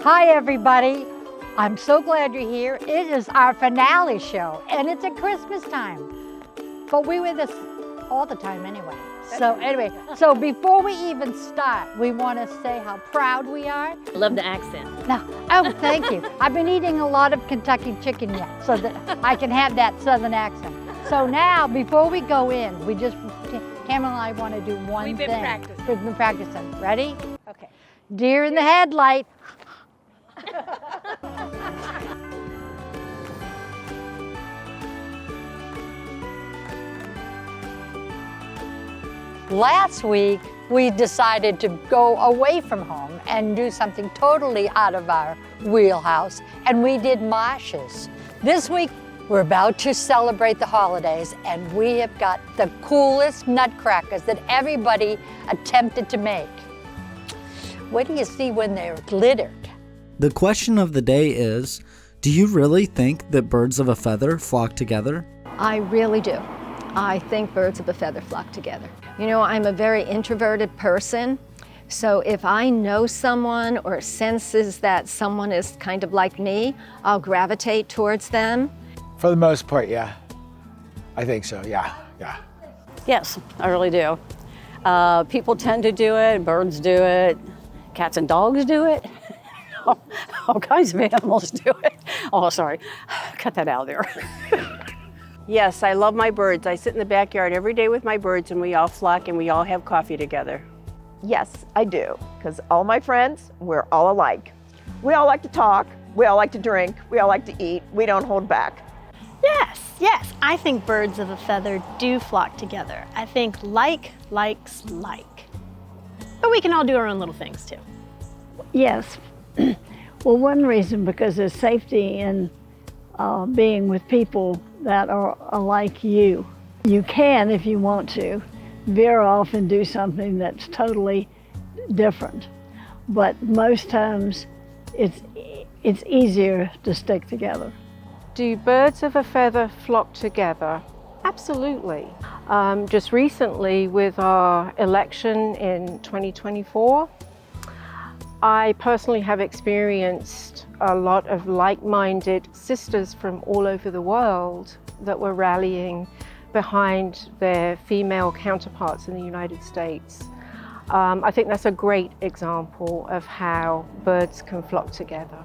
Hi everybody, I'm so glad you're here. It is our finale show and it's at Christmas time. But we were this all the time anyway. So before we even start, we want to say how proud we are. I love the accent. Now, oh, thank you. I've been eating a lot of Kentucky chicken yet so that I can have that southern accent. So now, before we go in, Cameron and I want to do one thing. We've been practicing. We've been practicing. Ready? Okay. Deer in the headlight. Last week, we decided to go away from home and do something totally out of our wheelhouse, and we did marshes. This week, we're about to celebrate the holidays, and we have got the coolest nutcrackers that everybody attempted to make. What do you see when they're glittered? The question of the day is, do you really think that birds of a feather flock together? I really do. I think birds of a feather flock together. You know, I'm a very introverted person, so if I know someone or senses that someone is kind of like me, I'll gravitate towards them. For the most part, yeah. I think so, yeah. Yes, I really do. People tend to do it, birds do it, cats and dogs do it. All kinds of animals do it. Oh, sorry, cut that out of there. Yes, I love my birds. I sit in the backyard every day with my birds and we all flock and we all have coffee together. Yes, I do, because all my friends, we're all alike. We all like to talk, we all like to drink, we all like to eat, we don't hold back. Yes, I think birds of a feather do flock together. I think like likes like. But we can all do our own little things too. Yes. Well, one reason, because there's safety in being with people that are like you. You can, if you want to, veer off and do something that's totally different. But most times, it's easier to stick together. Do birds of a feather flock together? Absolutely. Just recently with our election in 2024, I personally have experienced a lot of like-minded sisters from all over the world that were rallying behind their female counterparts in the United States. I think that's a great example of how birds can flock together.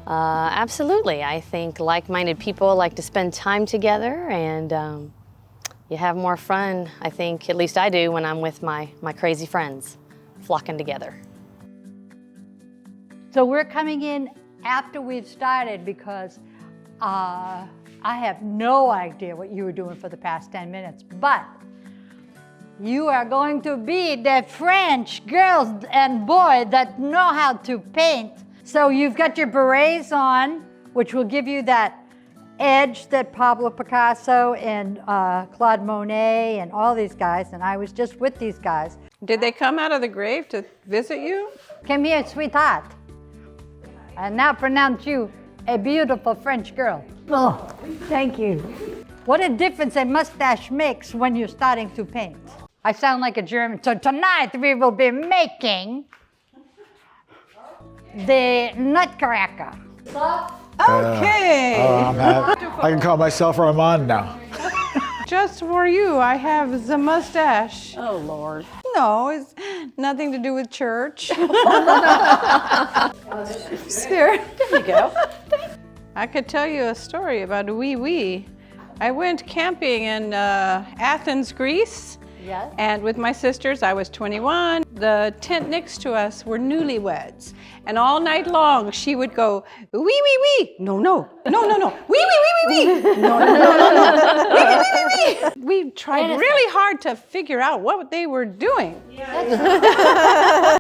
Absolutely. I think like-minded people like to spend time together and you have more fun, I think, at least I do, when I'm with my crazy friends flocking together. So we're coming in after we've started because I have no idea what you were doing for the past 10 minutes, but you are going to be the French girls and boys that know how to paint. So you've got your berets on, which will give you that edge that Pablo Picasso and Claude Monet and all these guys, and I was just with these guys. Did they come out of the grave to visit you? Come here, sweetheart. And now pronounce you a beautiful French girl. Oh, thank you. What a difference a mustache makes when you're starting to paint. I sound like a German. So tonight we will be making the Nutcracker. Okay. I can call myself Armand now. Just for you, I have the mustache. Oh, Lord. No, it's nothing to do with church. There you go. I could tell you a story about a wee. I went camping in Athens, Greece. Yes. And with my sisters, I was 21. The tent next to us were newlyweds. And all night long, she would go, wee. No. Wee. No. Wee. We tried really hard to figure out what they were doing.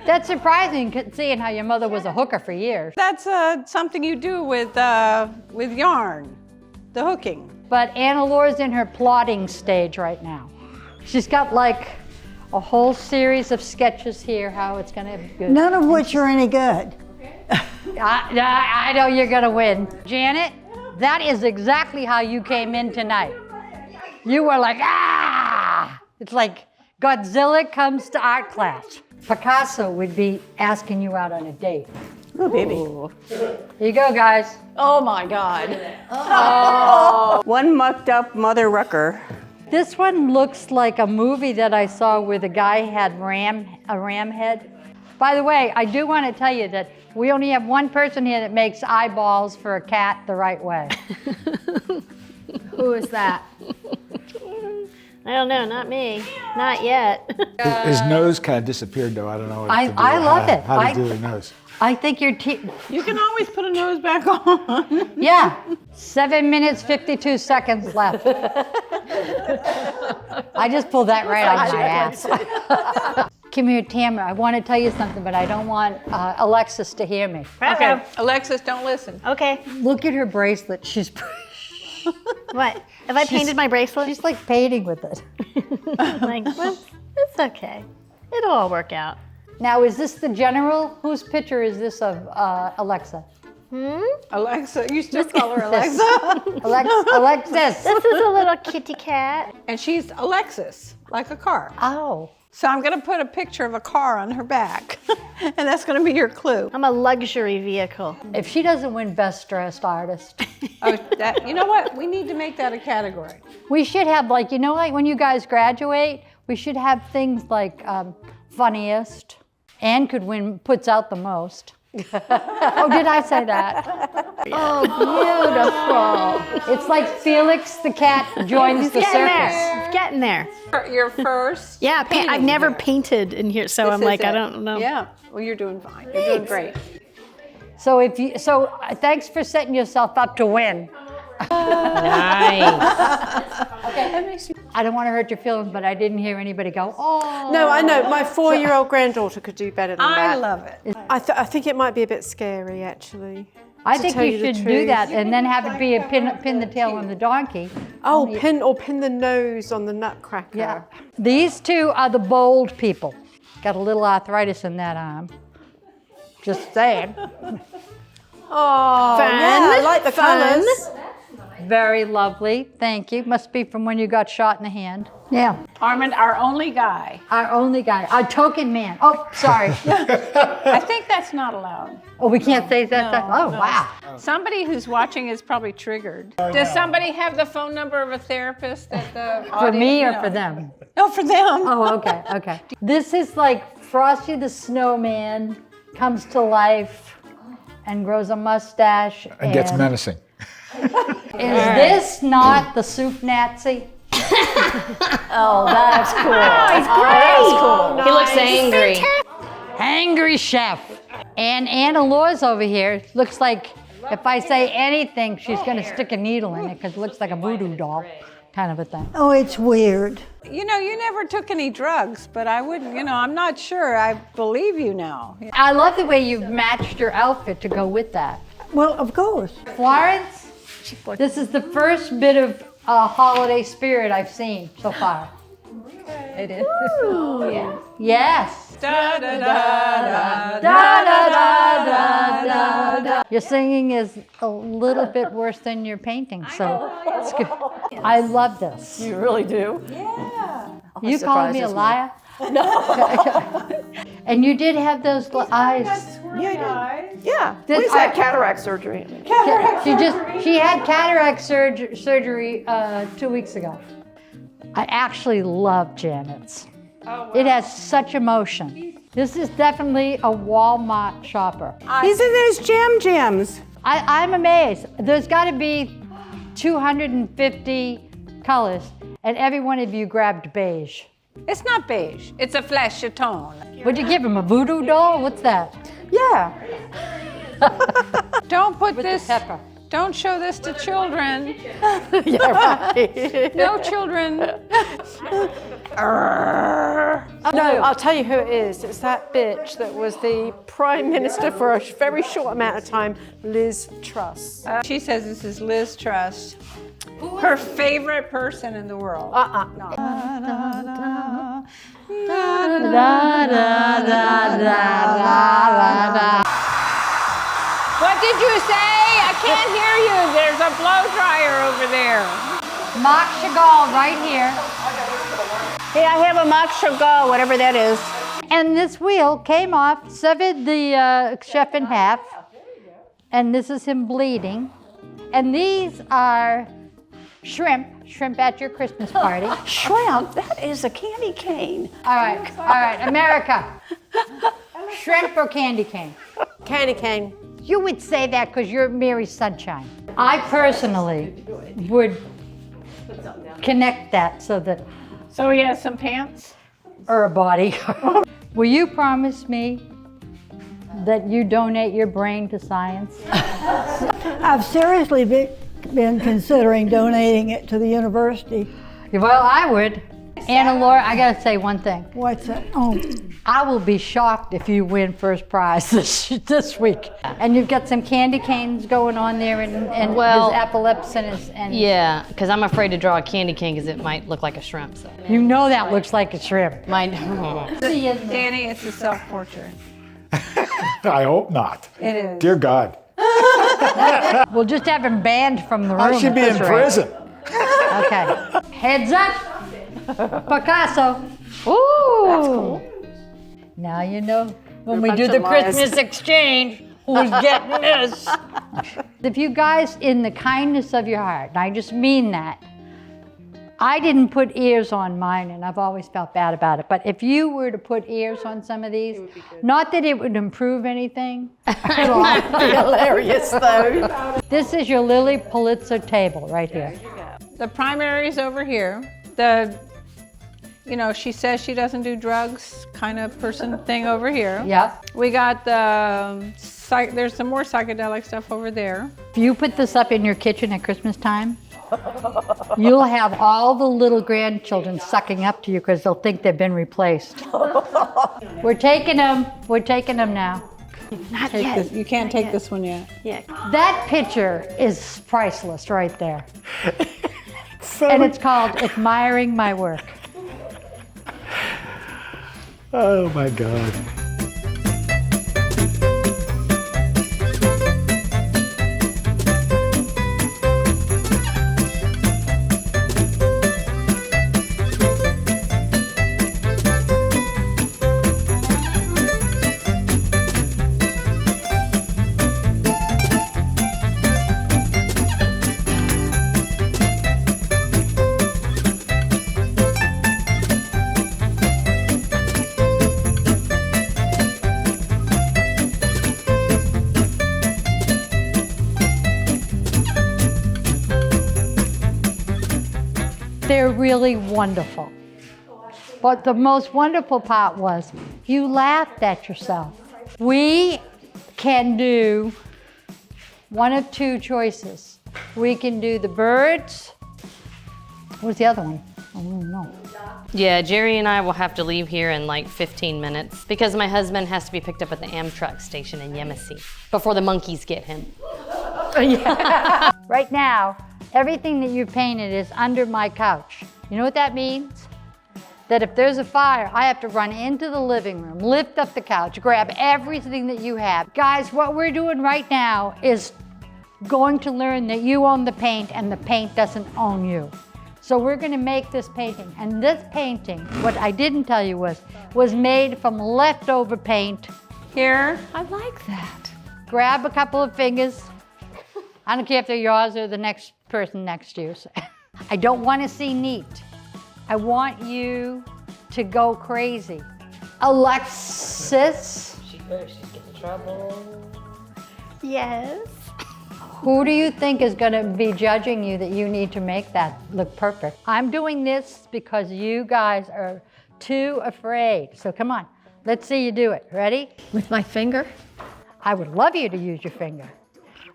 That's surprising, seeing how your mother was a hooker for years. That's something you do with yarn, the hooking. But Anna Laura's in her plotting stage right now. She's got like a whole series of sketches here, how it's gonna be good. None of which are any good. I know you're gonna win. Janet, that is exactly how you came in tonight. You were like, ah! It's like Godzilla comes to art class. Picasso would be asking you out on a date. Oh, baby. Here you go, guys. Oh my God. One mucked up mother rucker. This one looks like a movie that I saw where the guy had a ram head. By the way, I do want to tell you that we only have one person here that makes eyeballs for a cat the right way. Who is that? I don't know, not me. Not yet. His nose kind of disappeared, though. I don't know what to do. I love it. How to do the nose. I think your teeth. You can always put a nose back on. Yeah. 7 minutes, 52 seconds left. I just pulled that right out of my ass. Come here, Tamara. I want to tell you something, but I don't want Alexis to hear me. Okay, Alexis, don't listen. Okay. Look at her bracelet. She's What? Have I painted my bracelet? she's like painting with it. Like, well, it's okay. It'll all work out. Now, is this the general? Whose picture is this of Alexa? Alexa, you still call her Alexa? Alexis. This is a little kitty cat. And she's Alexis, like a car. Oh. So I'm going to put a picture of a car on her back, and that's going to be your clue. I'm a luxury vehicle. If she doesn't win Best Dressed Artist, Oh, you know what? We need to make that a category. we should have like when you guys graduate, we should have things like funniest. Anne could win, puts out the most. Oh, did I say that? Oh, beautiful. It's like Felix the cat joins the circus. It's getting there. Your first. Yeah, I've never painted in here, so I'm like, I don't know. Yeah. Well, you're doing fine. You're doing great. So thanks for setting yourself up to win. Nice. Okay. I don't want to hurt your feelings, but I didn't hear anybody go, oh. No, I know. My 4-year-old granddaughter could do better than that. I love it. I think it might be a bit scary, actually. I to think tell you the should do truth. that and then have it be a pin the tail on the donkey. Oh, pin the nose on the nutcracker. Yeah. These two are the bold people. Got a little arthritis in that arm. Just saying. Oh, yeah, I like the colours. Very lovely. Thank you. Must be from when you got shot in the hand. Yeah. Armand, our only guy. Our only guy. Our token man. Oh, sorry. I think that's not allowed. Oh, we can't say that? No, Oh, no. wow. Somebody who's watching is probably triggered. Does somebody have the phone number of a therapist that the For me or no. for them? No, for them. Oh, okay, okay. This is like Frosty the Snowman comes to life and grows a mustache. And gets menacing. Is this not the soup Nazi? Oh, that's cool. Oh, He's great. He looks angry. Angry chef. And Anna Laws over here looks like if I say anything, she's going to stick a needle in it because it looks like a voodoo doll kind of a thing. Oh, it's weird. You know, you never took any drugs, but I wouldn't, I'm not sure. I believe you now. I love the way you've matched your outfit to go with that. Well, of course. Florence, this is the first bit of holiday spirit I've seen so far. It is. Yeah. Yes. Da, da, da, da, Da, da, da, da, da, da. Your singing is a little bit worse than your painting, so it's good. I love this. You really do? You calling me a liar? No. And you did have those eyes. Yeah, I did. Yeah. Did What is that? Cataract surgery. She had cataract surgery 2 weeks ago. I actually love Janet's. It has such emotion. This is definitely a Walmart shopper. These are those jams. I'm amazed. There's got to be 250 colors, and every one of you grabbed beige. It's not beige. It's a flesh tone. Would you give him a voodoo doll? What's that? Yeah. Don't put With this. the pepper. Don't show this to children. Yeah, right. No children. No, I'll tell you who it is. It's that bitch that was the Prime Minister for a very short amount of time, Liz Truss. She says this is Liz Truss. Her favorite person in the world. What did you say? I can't hear you. There's a blow dryer over there. Marc Chagall right here. Hey, I have a Marc Chagall, whatever that is. And this wheel came off, severed the chef in half. And this is him bleeding. And these are shrimp at your Christmas party. Shrimp, that is a candy cane. All right, America. Shrimp or candy cane? Candy cane. You would say that because you're Mary Sunshine. I personally would connect that so that, So he has some pants? or a body. Will you promise me that you donate your brain to science? I've seriously been considering donating it to the university. Well, I would. Anna Laura, I gotta say one thing. What's that? Oh, I will be shocked if you win first prize this week. And you've got some candy canes going on there and Well, his epilepsy and Yeah, because I'm afraid to draw a candy cane because it might look like a shrimp. So. you know that looks like a shrimp. Mine. Danny, it's a self-portrait. I hope not. It is. Dear God. We'll just have him banned from the room. I should be at in this rate. prison. Okay. Heads up. Picasso. Ooh. That's cool. Now you know when we do the Christmas exchange, who's getting this. If you guys, in the kindness of your heart, and I just mean that, I didn't put ears on mine, and I've always felt bad about it, but if you were to put ears on some of these, not that it would improve anything. Hilarious though. This is your Lily Pulitzer table right here. The primary's over here. She says she doesn't do drugs kind of person thing over here. Yep. We got there's some more psychedelic stuff over there. If you put this up in your kitchen at Christmas time, you'll have all the little grandchildren sucking up to you because they'll think they've been replaced. We're taking them now. Not yet. You can't take this one yet. Yeah. That picture is priceless right there. And it's called Admiring My Work. Oh my God. They're really wonderful. But the most wonderful part was you laughed at yourself. We can do one of two choices. We can do the birds. What's the other one? I don't know. Yeah, Jerry and I will have to leave here in like 15 minutes because my husband has to be picked up at the Amtrak station in Yemisi before the monkeys get him. Right now, everything that you painted is under my couch. You know what that means? That if there's a fire, I have to run into the living room, lift up the couch, grab everything that you have. Guys, what we're doing right now is going to learn that you own the paint and the paint doesn't own you. So we're gonna make this painting. And this painting, what I didn't tell you was made from leftover paint. Here. I like that. Grab a couple of fingers. I don't care if they're yours or the next person next to you. I don't want to see neat. I want you to go crazy. Alexis, She's getting in trouble. Yes. who do you think is going to be judging you that you need to make that look perfect? I'm doing this because you guys are too afraid. So come on, let's see you do it. Ready? With my finger? I would love you to use your finger.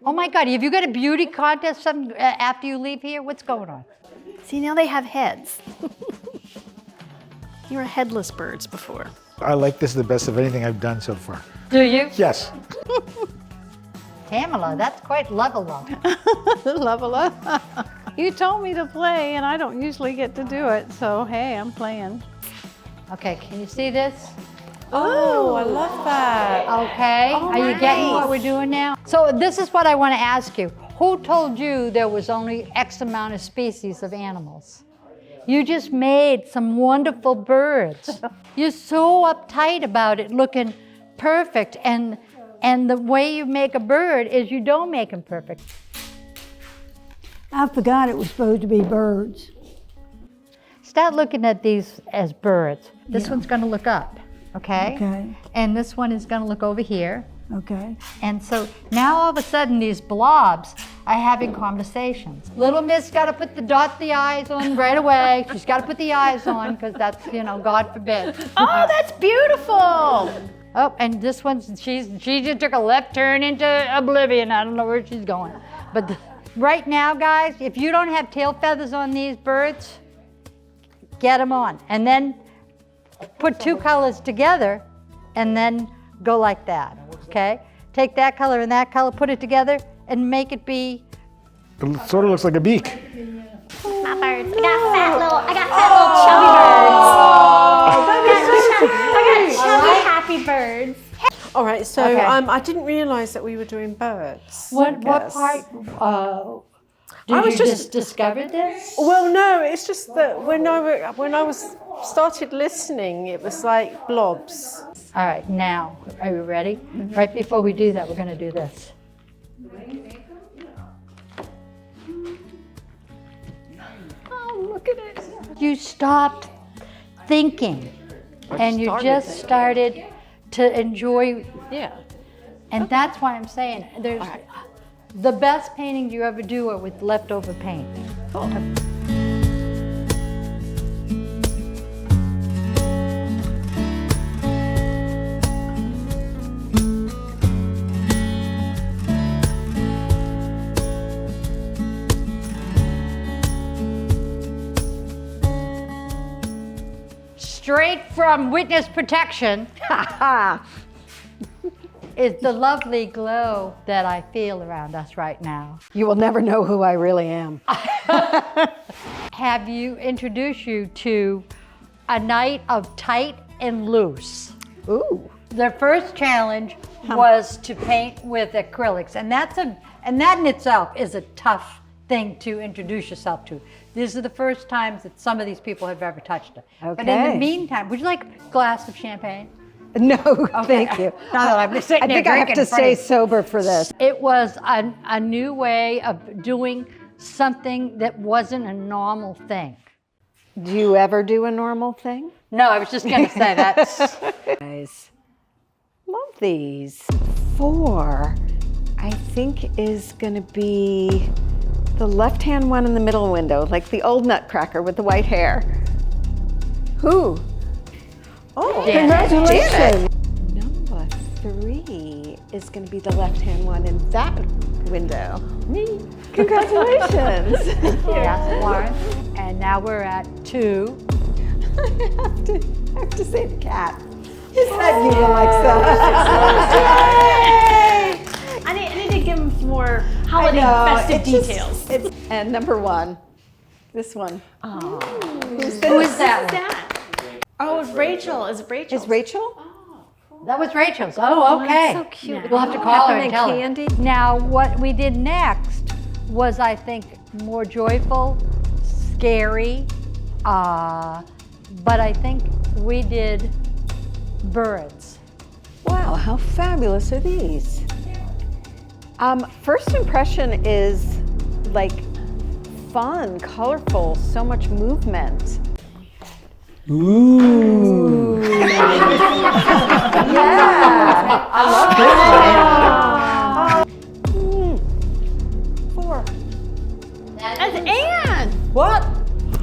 Oh my God, have you got a beauty contest after you leave here? What's going on? See, now they have heads. You were headless birds before. I like this the best of anything I've done so far. Do you? Yes. Pamela, that's quite level up. Level up. You told me to play, and I don't usually get to do it, so hey, I'm playing. Okay, can you see this? Oh, I love that. Okay, are you getting what we're doing now? So this is what I want to ask you. Who told you there was only X amount of species of animals? You just made some wonderful birds. You're so uptight about it looking perfect, and the way you make a bird is you don't make them perfect. I forgot it was supposed to be birds. Start looking at these as birds. This one's gonna look up, okay? Okay. And this one is gonna look over here. Okay. And so now all of a sudden these blobs are having conversations. Little Miss got to put the eyes on right away. She's got to put the eyes on because that's, God forbid. Oh, that's beautiful. Oh, and this one, she just took a left turn into oblivion. I don't know where she's going. But right now, guys, if you don't have tail feathers on these birds, get them on. And then put two colors together and then go like that, okay? Take that color and that color, put it together, and make it be... It sort of looks like a beak. My birds. I got fat little chubby birds. I got chubby happy birds. All right, so Okay. I didn't realize that we were doing birds. What Yes. part, I was you just discover this? Well, no, it's just that when I was started listening, it was like blobs. All right, now, are you ready? Right before we do that, we're gonna do this. Oh, look at it. You stopped thinking and you just started to enjoy. Yeah. And that's why I'm saying there's the best paintings you ever do are with leftover paint. Straight from witness protection is the lovely glow that I feel around us right now. You will never know who I really am. Have you introduced you to a night of tight and loose? Ooh. Their first challenge was to paint with acrylics, and that in itself is a tough thing to introduce yourself to. These are the first times that some of these people have ever touched it. But in the Okay. meantime, would you like a glass of champagne? No, thank you. Now that I'm sitting I there think I have drinking to in front of stay you. sober for this. It was a new way of doing something that wasn't a normal thing. Do you ever do a normal thing? No, I was just gonna say that's... Guys, love these. 4, I think, is gonna be the left-hand one in the middle window, like the old Nutcracker with the white hair. Who? Oh, congratulations. Number 3 is gonna be the left-hand one in that window. Me. Congratulations. Yes, Lauren. And now we're at 2. I have to say the cat. His head usually likes that. I need to give them some more holiday festive details. And number 1, this one. Oh. Who is that one? Oh, it's Rachel. Is it Rachel? Is Rachel? That was Rachel's. Oh, okay. so cute. We'll have to call her and tell Candy. her. Now, what we did next was, I think, more joyful, scary, but I think we did birds. Wow, how fabulous are these? First impression is like fun, colorful, so much movement. Ooh. Yeah, I love this one. 4. That's Anne. What?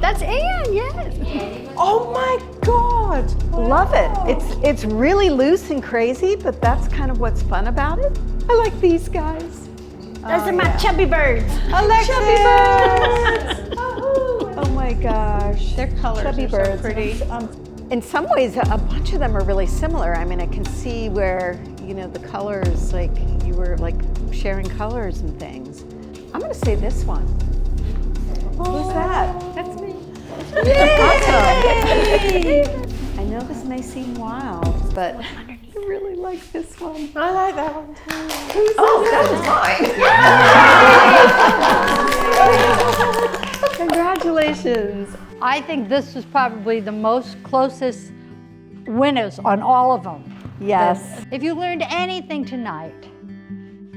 That's Anne, yes. Oh my God! Love it. It's really loose and crazy, but that's kind of what's fun about it. I like these guys. Those are my chubby birds. Alexis! Oh my gosh. Their colors Chubby are birds. so pretty. In some ways, a bunch of them are really similar. I mean, I can see where, the colors, like you were like sharing colors and things. I'm gonna say this one. Who's that? That's me. Yay! I know this may seem wild, but I really like this one. I like that one too. That is mine. Congratulations. I think this was probably the most closest winners on all of them. Yes. If you learned anything tonight,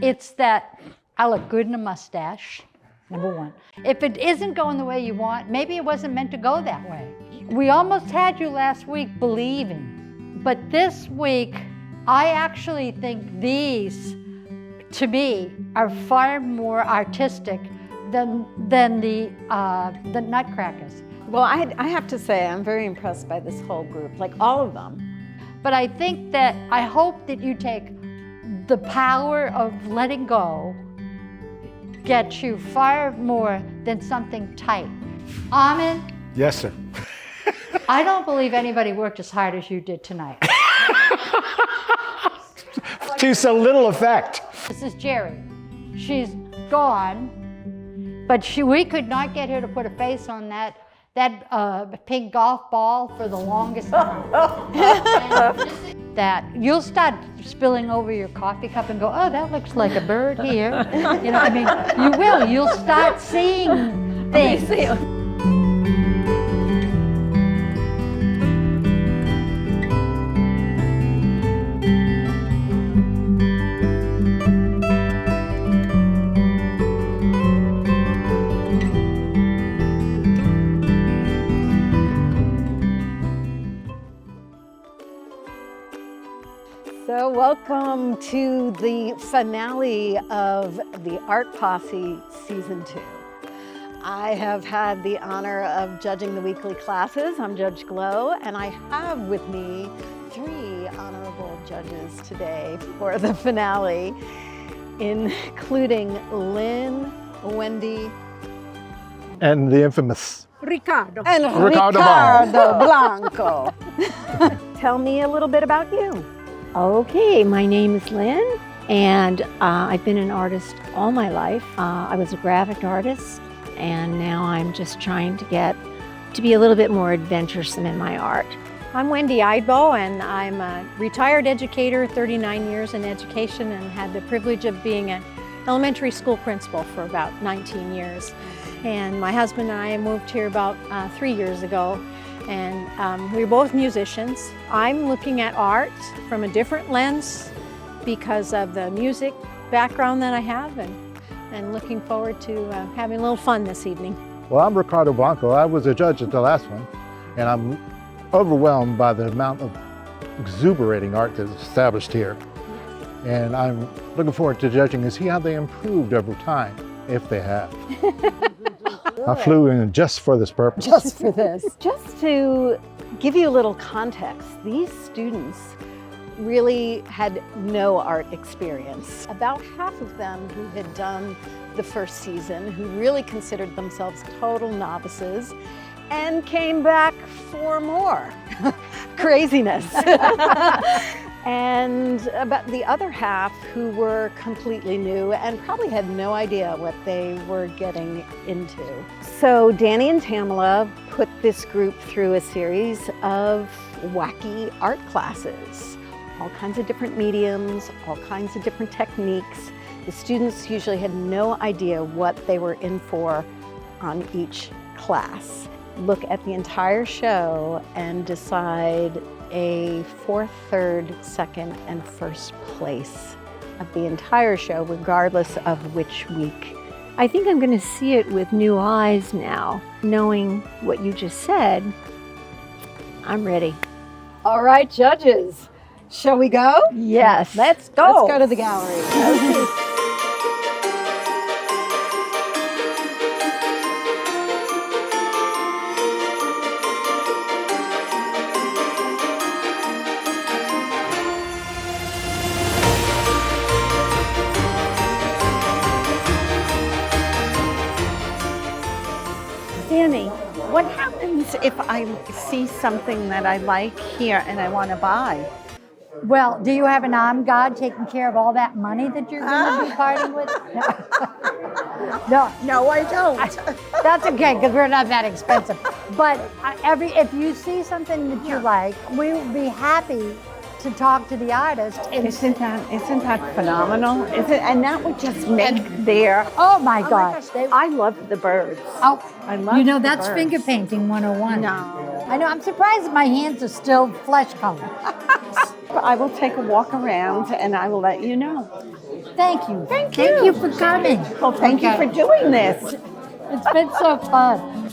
it's that I look good in a mustache, number one. If it isn't going the way you want, maybe it wasn't meant to go that way. We almost had you last week believing, but this week, I actually think these, to me, are far more artistic than the Nutcrackers. Well, I have to say, I'm very impressed by this whole group, like all of them. But I think that, I hope that you take the power of letting go, get you far more than something tight. Amin, Yes, sir. I don't believe anybody worked as hard as you did tonight. To so little effect. This is Jerry. She's gone, but we could not get her to put a face on that pink golf ball for the longest time. That you'll start spilling over your coffee cup and go, oh, that looks like a bird here. You know, I mean, you will. You'll start seeing things. So welcome to the finale of the Art Posse Season 2. I have had the honor of judging the weekly classes. I'm Judge Glow, and I have with me 3 honorable judges today for the finale, including Lynn, Wendy, And the infamous Ricardo Ricardo Blanco. Tell me a little bit about you. Okay, my name is Lynn, and I've been an artist all my life. I was a graphic artist, and now I'm just trying to get to be a little bit more adventuresome in my art. I'm Wendy Idbo, and I'm a retired educator, 39 years in education, and had the privilege of being an elementary school principal for about 19 years. And my husband and I moved here about 3 years ago, and we're both musicians. I'm looking at art from a different lens because of the music background that I have, and looking forward to having a little fun this evening. Well, I'm Ricardo Blanco. I was a judge at the last one, and I'm overwhelmed by the amount of exuberating art that's established here. And I'm looking forward to judging and see how they improved over time, if they have. I flew in just for this purpose. Just for this. Just to give you a little context, these students really had no art experience. About half of them who had done the first season, who really considered themselves total novices, and came back for more. Craziness. And about the other half who were completely new and probably had no idea what they were getting into. So Danny and Tamala put this group through a series of wacky art classes. All kinds of different mediums, all kinds of different techniques. The students usually had no idea what they were in for on each class. Look at the entire show and decide a 4th, 3rd, 2nd, and 1st place of the entire show, regardless of which week. I think I'm going to see it with new eyes now. Knowing what you just said, I'm ready. All right, judges, shall we go? Yes. Let's go. Let's go to the gallery. Danny, what happens if I see something that I like here and I want to buy? Well, do you have an armed guard taking care of all that money that you're going to be parting with? No, I don't. That's okay, because we're not that expensive. But if you see something that you like, we would be happy to talk to the artist. Isn't that phenomenal? Is it? And that would just make their. Oh my gosh. I love the birds. Oh, I love you know, the that's birds. finger painting 101. No. I know, I'm surprised my hands are still flesh colored. I will take a walk around and I will let you know. Thank you. Thank you. Thank you for coming. Well, thank you for doing this. It's been so fun.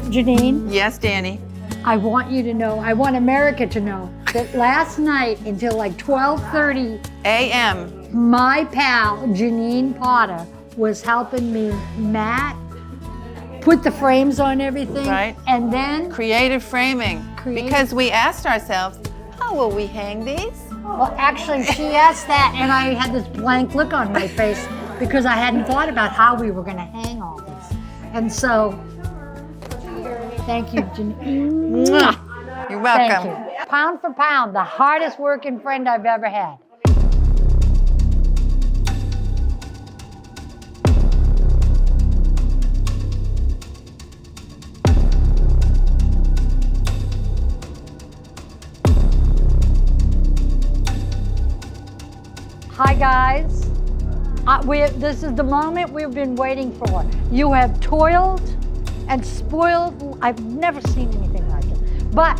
Janine? Yes, Danny. I want you to know, I want America to know that last night until like 12:30 a.m. my pal Janine Potter was helping me put the frames on everything. Right. And then Creative framing. Because we asked ourselves, how will we hang these? Well, actually, she asked that, and I had this blank look on my face because I hadn't thought about how we were going to hang all this. And so, thank you, Janine. You're welcome. Thank you. Pound for pound, the hardest working friend I've ever had. Hi guys, this is the moment we've been waiting for. You have toiled and spoiled, I've never seen anything like it. But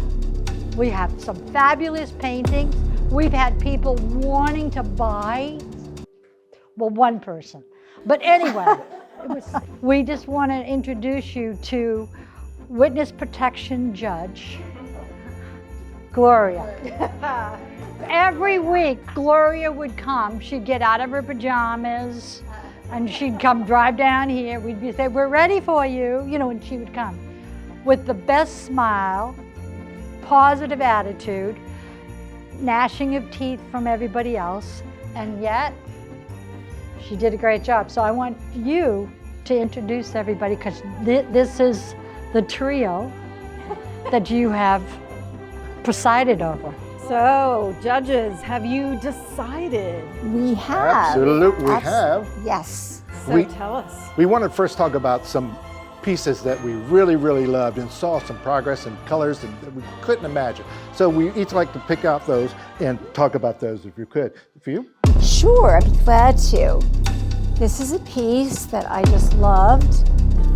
we have some fabulous paintings. We've had people wanting to buy, well, one person. But anyway, we just want to introduce you to Witness Protection Judge, Gloria. Every week, Gloria would come. She'd get out of her pajamas, and she'd come drive down here. We'd say, we're ready for you, and she would come with the best smile, positive attitude, gnashing of teeth from everybody else, and yet she did a great job. So I want you to introduce everybody, because this is the trio that you have presided over. So, judges, have you decided? We have. Absolutely, we have. Yes. So tell us. We want to first talk about some pieces that we really, really loved and saw some progress and colors that we couldn't imagine. So we each like to pick out those and talk about those if you could. For you? Sure, I'd be glad to. This is a piece that I just loved,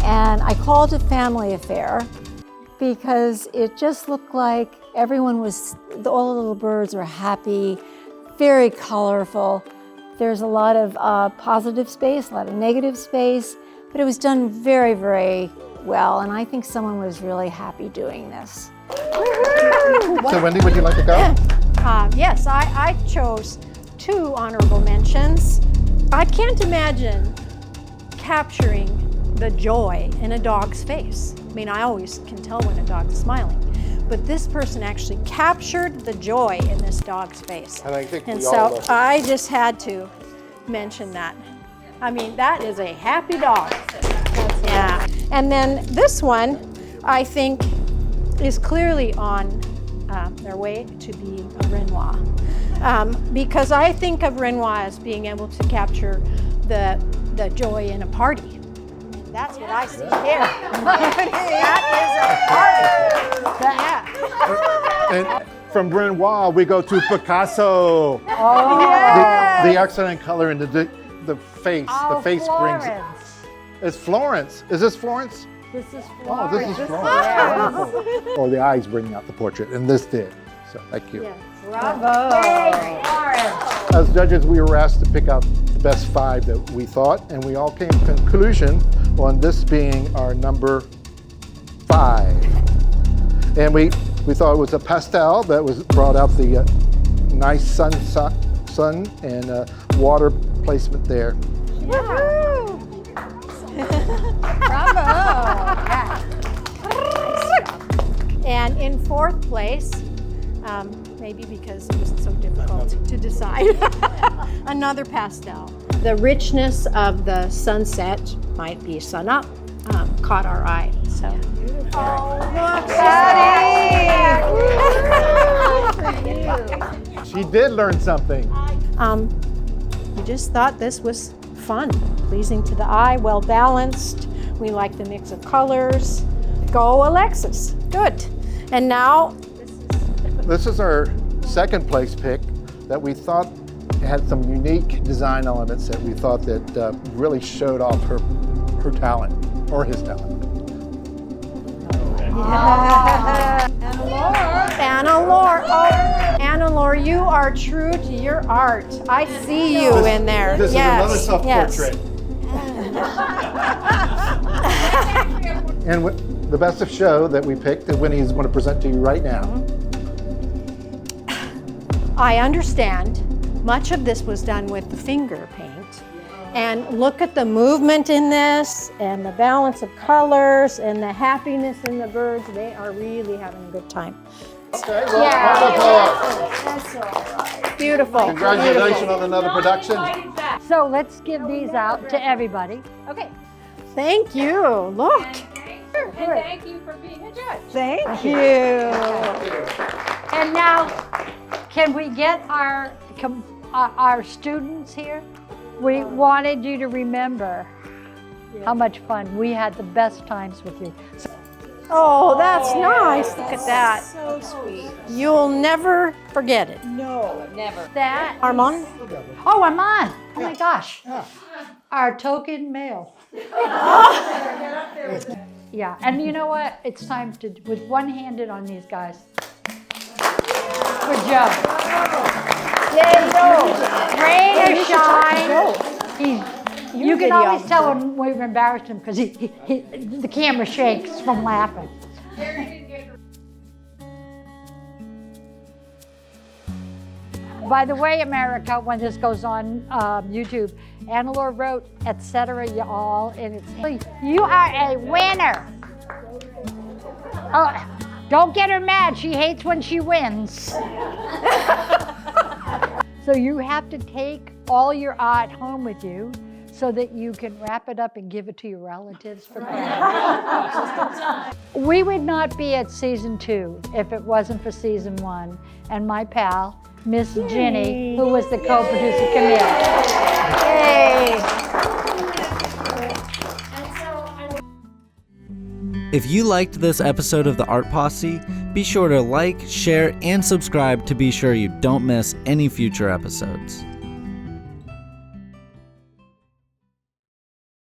and I called it Family Affair because it just looked like everyone was, all the little birds were happy, very colorful. There's a lot of positive space, a lot of negative space, but it was done very, very well, and I think someone was really happy doing this. So Wendy, would you like to go? Yes, I chose 2 honorable mentions. I can't imagine capturing the joy in a dog's face. I mean, I always can tell when a dog's smiling, but this person actually captured the joy in this dog's face. And I think And we so all I just had to mention that. I mean, that is a happy dog. Yeah. And then this one, I think, is clearly on their way to being a Renoir. Because I think of Renoir as being able to capture the joy in a party. That's what I see here. That is a party. Yeah. And from Renoir, we go to Picasso. Oh, yes. The excellent color in the face. Oh, the face brings it. Florence. It's Florence. Is this Florence? This is Oh, Florence. this is Florence. Wonderful. Oh, the eyes bringing out the portrait, and this did. So thank you. Bravo. Thanks, Florence. As judges, we were asked to pick out the best 5 that we thought, and we all came to conclusion on this being our number 5. And we thought it was a pastel that was brought out the nice sun and water placement there. Bravo. And in 4th place, maybe because it was so difficult to decide, another pastel. The richness of the sunset, might be sun up, caught our eye. So. She did learn something. We just thought this was fun, pleasing to the eye, well balanced. We like the mix of colors. Go Alexis, good. And now, This is our second place pick that we thought had some unique design elements that we thought that really showed off her talent, or his talent. Anna Laura. Oh, Anna Laura, you are true to your art. I see you in there. This yes, is another self-portrait. And the best of show that we picked, and Winnie's going to present to you right now. I understand much of this was done with the finger paint. And look at the movement in this, and the balance of colors, and the happiness in the birds. They are really having a good time. Okay, well, That's all right. Beautiful. Congratulations beautiful. on another production. So let's give these out to everybody. Okay. Thank you. Look. And thank you for being a judge. Thank you. And now, can we get our students here? We wanted you to remember how much fun. We had the best times with you. Oh, that's nice. Look at that. So sweet. You'll never forget it. No, never. That Armand? Oh, Armand. Oh my gosh. Our token male. Yeah, and you know what? It's time to, with one-handed on these guys. Good job. Yay, rain or shine. You can always tell when we've embarrassed him because the camera shakes from laughing. By the way, America, when this goes on YouTube, Anna Laura wrote, etc. y'all, and it's, you are a winner. Oh, don't get her mad. She hates when she wins. So you have to take all your art home with you so that you can wrap it up and give it to your relatives for presents. We would not be at season 2 if it wasn't for season 1 and my pal, Miss Ginny, who was the co-producer, Camille. Yay! If you liked this episode of the Art Posse, be sure to like, share, and subscribe to be sure you don't miss any future episodes.